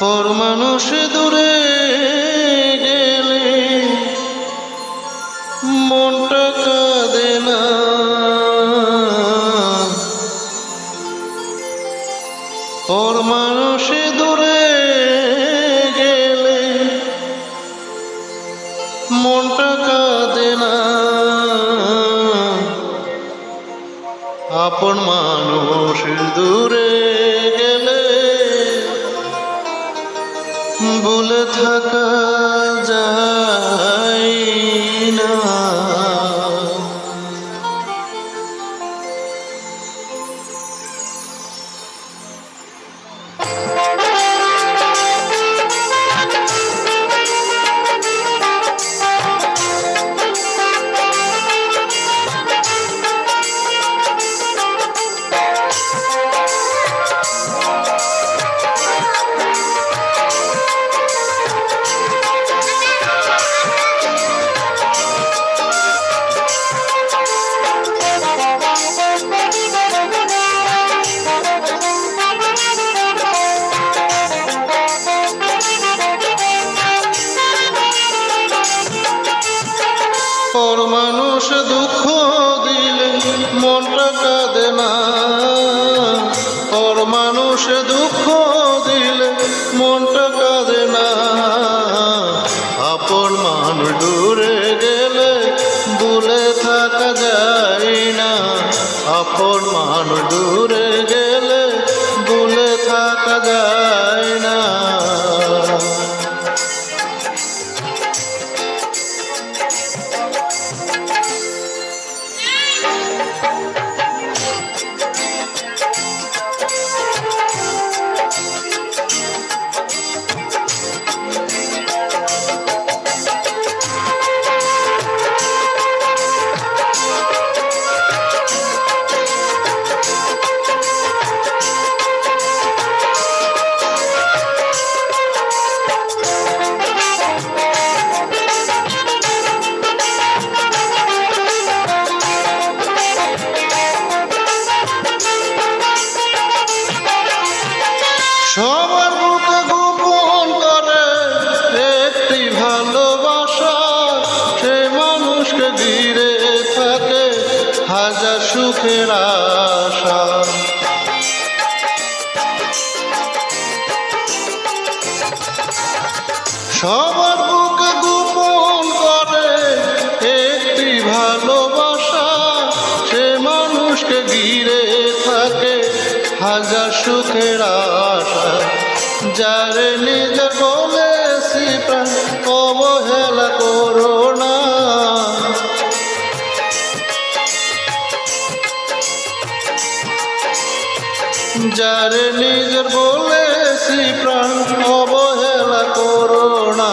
পর মানুষ দূরে গেলে মনটা কাঁদে না, পর মানুষ দূরে গেলে মনটা কাঁদে না, আপন মানুষ দূরে গেলে ভুলে থাকা যায় না। পর মানুষ দুঃখ দিলে মনটা কাঁদে না, পর মানুষ দুঃখ দিলে মনটা কাঁদে না, আপন মানুষ দূরে গেলে ভুলে থাকা যায় না, আপন মানুষ দূরে গেলে ভুলে থাকা যায় না। সবার বুকে গোপন করে একটি ভালোবাসা, সে মানুষকে ঘিরে থাকে হাজার সুখের আশা। সবার বুকে গোপন করে একটি ভালোবাসা, সে মানুষকে ঘিরে থাকে হাজার সুখের আশা। যারে নিজে বলেছি প্রাণ অবহেলা করো না, যারে নিজের বলেছি প্রাণ অবহেলা করো না,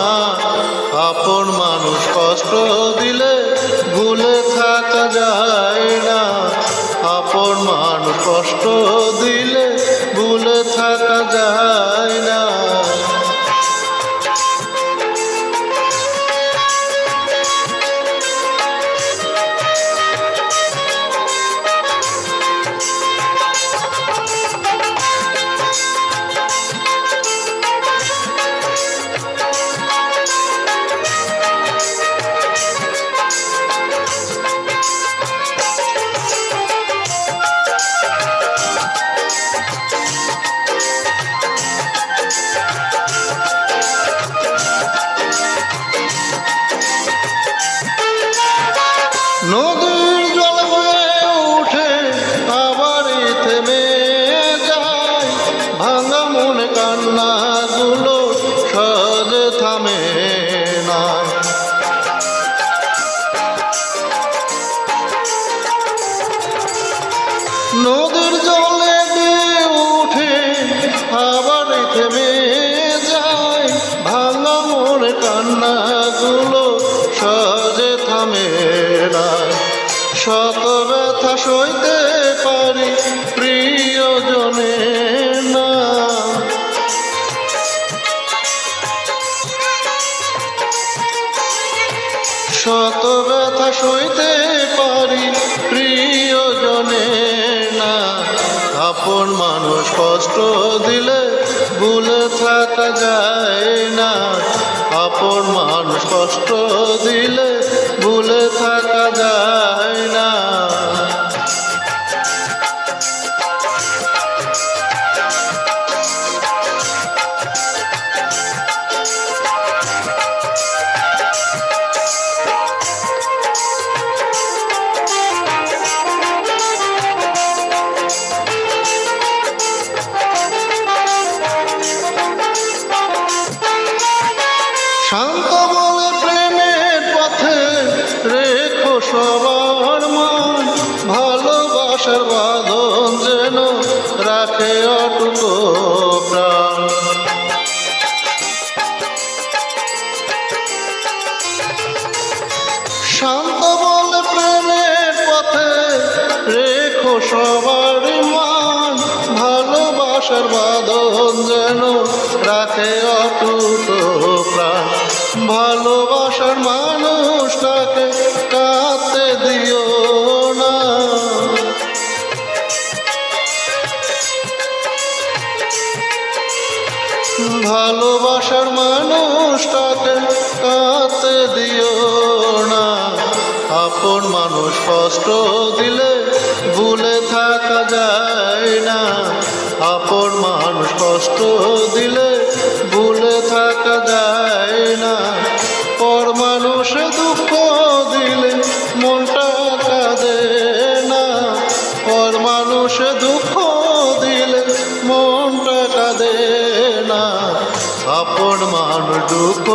আপন মানুষ কষ্ট দিলে ভুলে থাকা যায় না, আপন মানুষ কষ্ট দিলে ভুলে থাকা যায় না। নদীর জল হয়ে উঠে আবার থেমে যায়, ভাঙা মনে কান্নাগুলো সহজে থামে না। নদীর জলে উঠে আবার থেমে যায়, ভাঙা মনে কান্নাগুলো সহজে থামে না। শত ব্যথা সইতে পারি প্রিয়জনে না, শত ব্যথা সইতে পারি প্রিয়জনে না, আপন মানুষ কষ্ট দিলে ভুলে থাকা যায় না। আপন মানুষ কষ্ট দিলে ভুলে থাকা যায় না। শান্ত বলে প্রেমের পথে রেখো সবার মন, ভালোবাসার বাঁধন যেন রাখে অটুট প্রাণ। শান্ত বলে প্রেমের পথে রেখো সবার মন, ভালোবাসার বাঁধন যেন রাখে অটুট প্রাণ। ভালোবাসার মানুষটাকে কাঁদতে দিও না। ভালোবাসার মানুষটাকে কাঁদতে দিও না। আপন মানুষ কষ্ট দিলে ভুলে থাকা যায় না। আপন মানুষ কষ্ট দিলে ভুলে থাকা যায় না। পর মানুষে দুঃখ দিলে মনটা কাঁদে না। পর মানুষে দুঃখ দিলে মনটা কাঁদে না। আপন মানুষ দুঃখ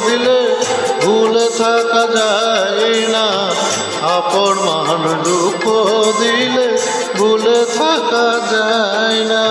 দিলে ভুলে থাকা যায় না। আপন মানুষ দুঃখ দিলে ভুলে থাকা যায় না।